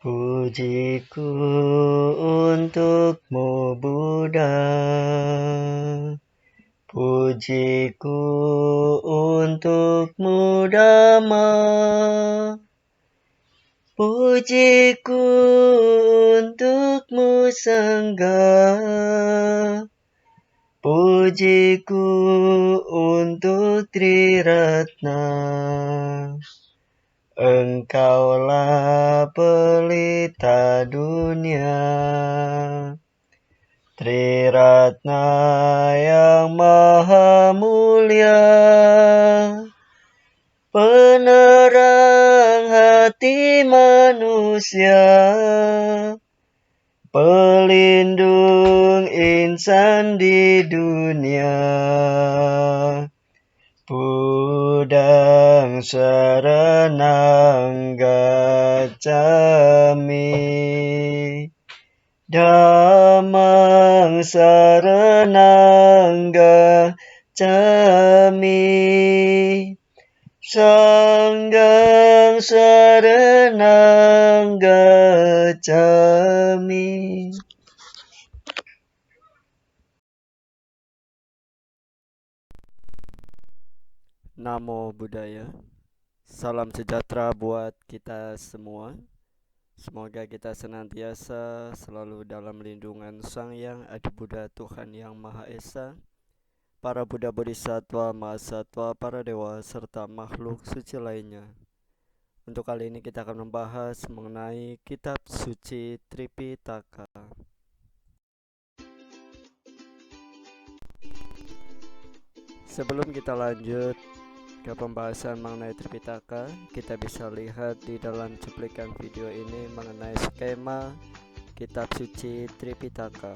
Pujiku untukmu Buddha, pujiku untukmu Dhamma, pujiku untukmu Sangha, pujiku untuk Triratna. Engkaulah pelita dunia, Triratna yang maha mulia, penerang hati manusia, pelindung insan di dunia. Buddhang saranang gacchami, Dhammang saranang gacchami, Sanghang saranang gacchami. Namo Buddhaya. Salam sejahtera buat kita semua. Semoga kita senantiasa selalu dalam lindungan Sang Yang Adi Buddha Tuhan Yang Maha Esa, para Buddha Bodhisattva, Mahasatwa, para dewa, serta makhluk suci lainnya. Untuk kali ini kita akan membahas mengenai kitab suci Tripitaka. Sebelum kita lanjut ke pembahasan mengenai Tripitaka, kita bisa lihat di dalam cuplikan video ini mengenai skema kitab suci Tripitaka.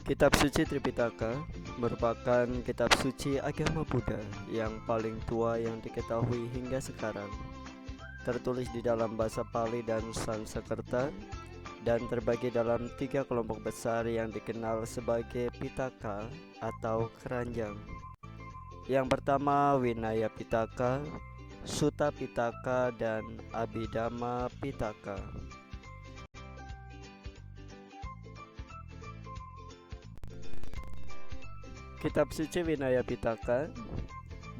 Kitab suci Tripitaka merupakan kitab suci agama Buddha yang paling tua yang diketahui hingga sekarang. Tertulis di dalam bahasa Pali dan Sanskerta dan terbagi dalam 3 kelompok besar yang dikenal sebagai Pitaka atau keranjang. Yang pertama Vinaya Pitaka, Sutta Pitaka, dan Abhidhamma Pitaka. Kitab suci Vinaya Pitaka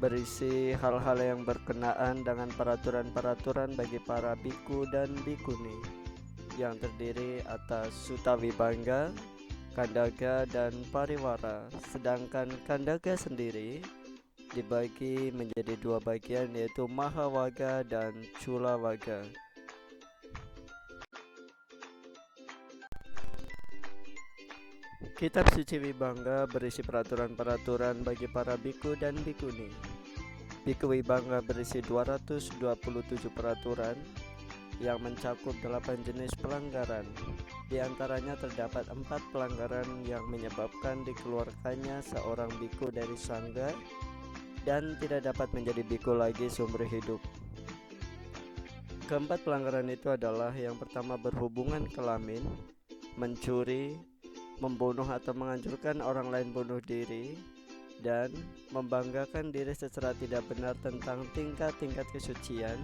berisi hal-hal yang berkenaan dengan peraturan-peraturan bagi para biku dan bikuni yang terdiri atas Sutta Vibhanga, Kandaga, dan Pariwara. Sedangkan Kandaga sendiri dibagi menjadi 2 bagian, yaitu Mahawaga dan Culawaga. Kitab suci Vibhanga berisi peraturan-peraturan bagi para biku dan bikuni. Biku Vibhanga berisi 227 peraturan yang mencakup 8 jenis pelanggaran. Di antaranya terdapat 4 pelanggaran yang menyebabkan dikeluarkannya seorang biku dari sangga dan tidak dapat menjadi biku lagi seumur hidup. Keempat pelanggaran itu adalah yang pertama berhubungan kelamin, mencuri, membunuh atau menganjurkan orang lain bunuh diri, dan membanggakan diri secara tidak benar tentang tingkat-tingkat kesucian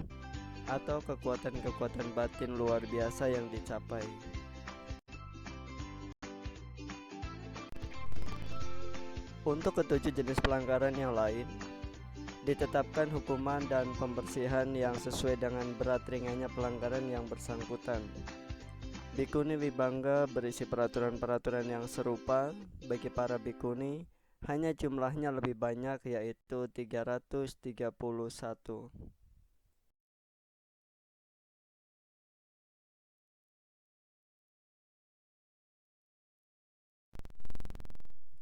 atau kekuatan-kekuatan batin luar biasa yang dicapai. Untuk ketujuh jenis pelanggaran yang lain, ditetapkan hukuman dan pembersihan yang sesuai dengan berat ringannya pelanggaran yang bersangkutan. Bikuni Vibhanga berisi peraturan-peraturan yang serupa bagi para bikuni, hanya jumlahnya lebih banyak, yaitu 331.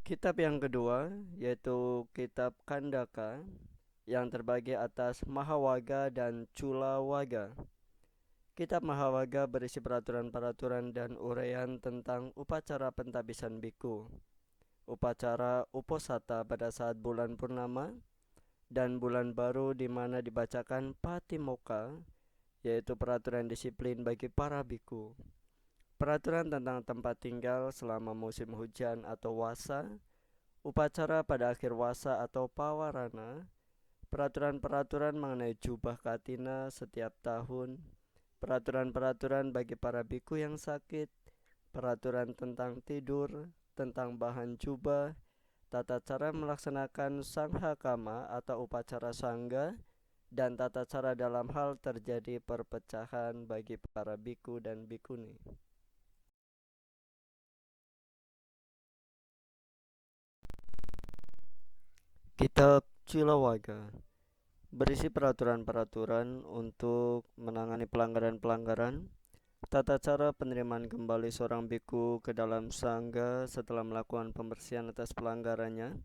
Kitab yang kedua yaitu Kitab Kandaka yang terbagi atas Mahawaga dan Culawaga. Kitab Mahawaga berisi peraturan-peraturan dan uraian tentang upacara pentabisan biku, upacara uposata pada saat bulan purnama dan bulan baru di mana dibacakan patimokkha yaitu peraturan disiplin bagi para biku. Peraturan tentang tempat tinggal selama musim hujan atau wasa, upacara pada akhir wasa atau pawarana, peraturan-peraturan mengenai jubah katina setiap tahun, peraturan-peraturan bagi para biku yang sakit, peraturan tentang tidur, tentang bahan jubah, tata cara melaksanakan sangha kama atau upacara sangga, dan tata cara dalam hal terjadi perpecahan bagi para biku dan bikuni. Kitab Cilawaga berisi peraturan-peraturan untuk menangani pelanggaran-pelanggaran, tata cara penerimaan kembali seorang biku ke dalam sangga setelah melakukan pembersihan atas pelanggarannya,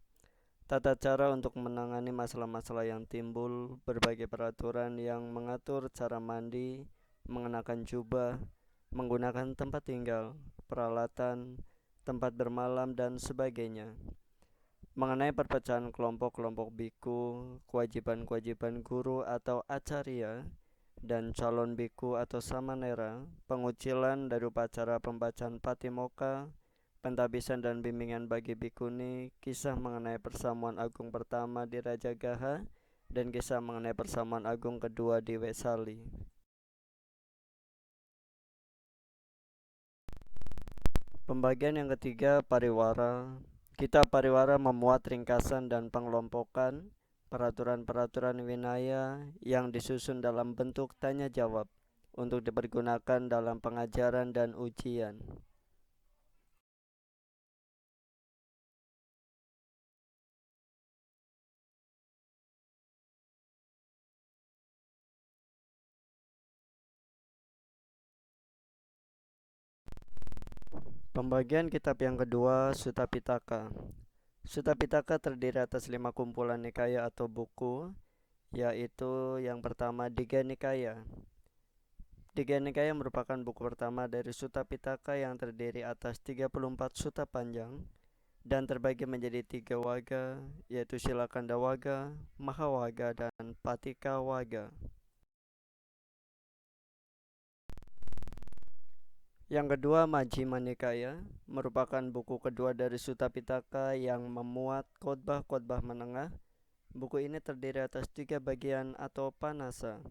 tata cara untuk menangani masalah-masalah yang timbul, berbagai peraturan yang mengatur cara mandi, mengenakan jubah, menggunakan tempat tinggal, peralatan, tempat bermalam, dan sebagainya. Mengenai perpecahan kelompok-kelompok biku, kewajiban-kewajiban guru atau acarya, dan calon biku atau samanera, pengucilan dari upacara pembacaan patimoka, pentabisan dan bimbingan bagi bikuni, kisah mengenai persamuan agung pertama di Rajagaha, dan kisah mengenai persamuan agung kedua di Wesali. Pembagian yang ketiga, pariwara. Kitab Pariwara memuat ringkasan dan pengelompokan peraturan-peraturan winaya yang disusun dalam bentuk tanya jawab untuk dipergunakan dalam pengajaran dan ujian. Pembagian kitab yang kedua, Sutta Pitaka. Sutta Pitaka terdiri atas 5 kumpulan nikaya atau buku, yaitu yang pertama Digha Nikaya. Digha Nikaya merupakan buku pertama dari Sutta Pitaka yang terdiri atas 34 sutta panjang dan terbagi menjadi 3 waga, yaitu Silakanda Waga, Mahawaga, dan Patika Waga. Yang kedua, Majjhima Nikaya merupakan buku kedua dari Sutta Pitaka yang memuat khotbah-khotbah menengah. Buku ini terdiri atas 3 bagian atau panasa.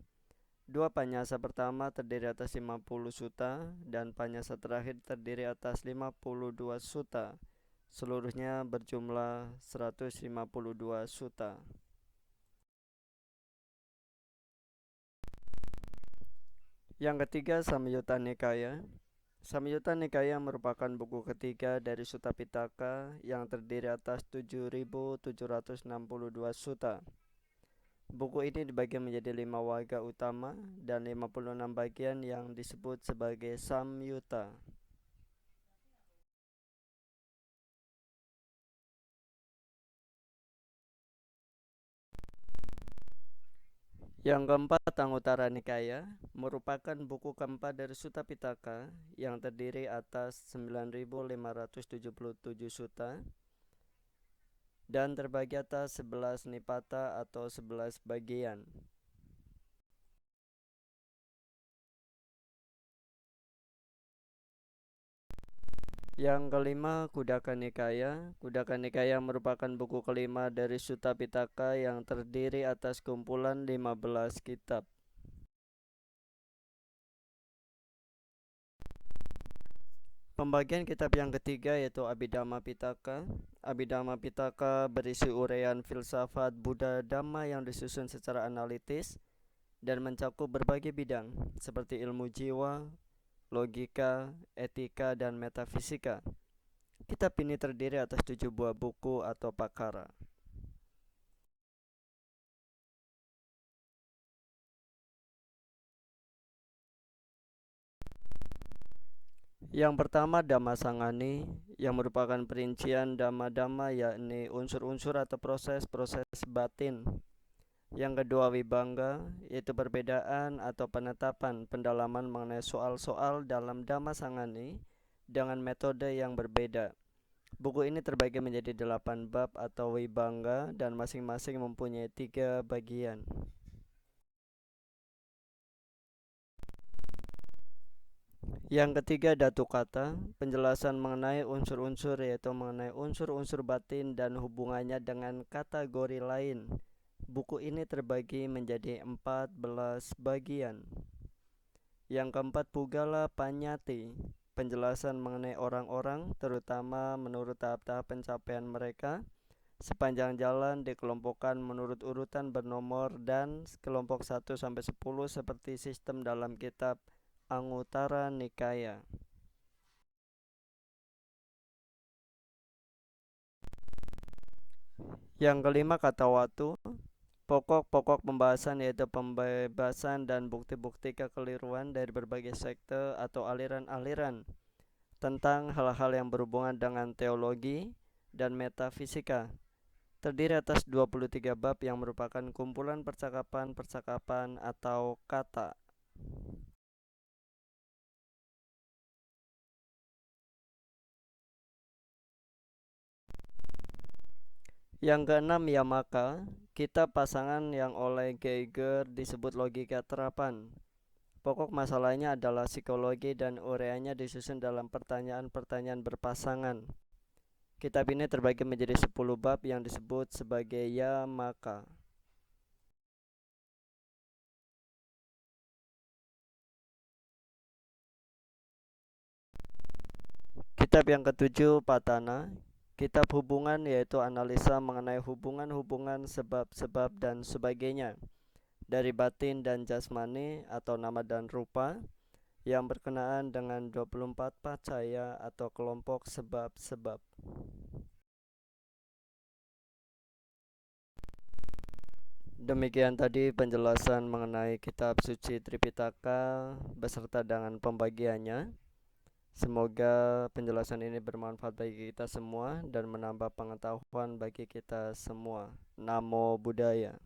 2 panyasa pertama terdiri atas 50 sutta dan panyasa terakhir terdiri atas 52 sutta. Seluruhnya berjumlah 152 sutta. Yang ketiga, Samyutta Nikaya. Samyutta Nikaya merupakan buku ketiga dari Sutta Pitaka yang terdiri atas 7.762 sutta. Buku ini dibagi menjadi 5 waga utama dan 56 bagian yang disebut sebagai Samyutta. Yang keempat, Anguttara Nikaya merupakan buku keempat dari Sutta Pitaka yang terdiri atas 9.577 sutta dan terbagi atas 11 nipata atau 11 bagian. Yang kelima, Khuddaka Nikaya. Khuddaka Nikaya merupakan buku kelima dari Sutta Pitaka yang terdiri atas kumpulan 15 kitab. Pembagian kitab yang ketiga yaitu Abhidhamma Pitaka. Abhidhamma Pitaka berisi uraian filsafat Buddha Dhamma yang disusun secara analitis dan mencakup berbagai bidang seperti ilmu jiwa, logika, etika, dan metafisika. Kitab ini terdiri atas 7 buah buku atau pakara. Yang pertama, Dhammasangani, yang merupakan perincian dhamma-dhamma, yakni unsur-unsur atau proses-proses batin. Yang kedua, Vibhanga, yaitu perbedaan atau penetapan pendalaman mengenai soal-soal dalam Dhammasangani dengan metode yang berbeda. Buku ini terbagi menjadi 8 bab atau Vibhanga dan masing-masing mempunyai 3 bagian. Yang ketiga, datu kata, penjelasan mengenai unsur-unsur, yaitu mengenai unsur-unsur batin dan hubungannya dengan kategori lain. Buku ini terbagi menjadi 14 bagian. Yang keempat, Pugala Panyati, penjelasan mengenai orang-orang, terutama menurut tahap-tahap pencapaian mereka. Sepanjang jalan dikelompokkan menurut urutan bernomor dan kelompok 1 sampai 10 seperti sistem dalam kitab Anguttara Nikaya. Yang kelima, kata waktu, pokok-pokok pembahasan yaitu pembebasan dan bukti-bukti kekeliruan dari berbagai sekte atau aliran-aliran tentang hal-hal yang berhubungan dengan teologi dan metafisika. Terdiri atas 23 bab yang merupakan kumpulan percakapan-percakapan atau kata. Yang keenam, Yamaka, kitab pasangan yang oleh Geiger disebut logika terapan. Pokok masalahnya adalah psikologi dan ureanya disusun dalam pertanyaan-pertanyaan berpasangan. Kitab ini terbagi menjadi 10 bab yang disebut sebagai Yamaka. Kitab yang ketujuh, Patana, kitab hubungan yaitu analisa mengenai hubungan-hubungan sebab-sebab dan sebagainya dari batin dan jasmani atau nama dan rupa yang berkenaan dengan 24 pacaya atau kelompok sebab-sebab. Demikian tadi penjelasan mengenai kitab suci Tripitaka beserta dengan pembagiannya. Semoga penjelasan ini bermanfaat bagi kita semua dan menambah pengetahuan bagi kita semua. Namo Buddhaya.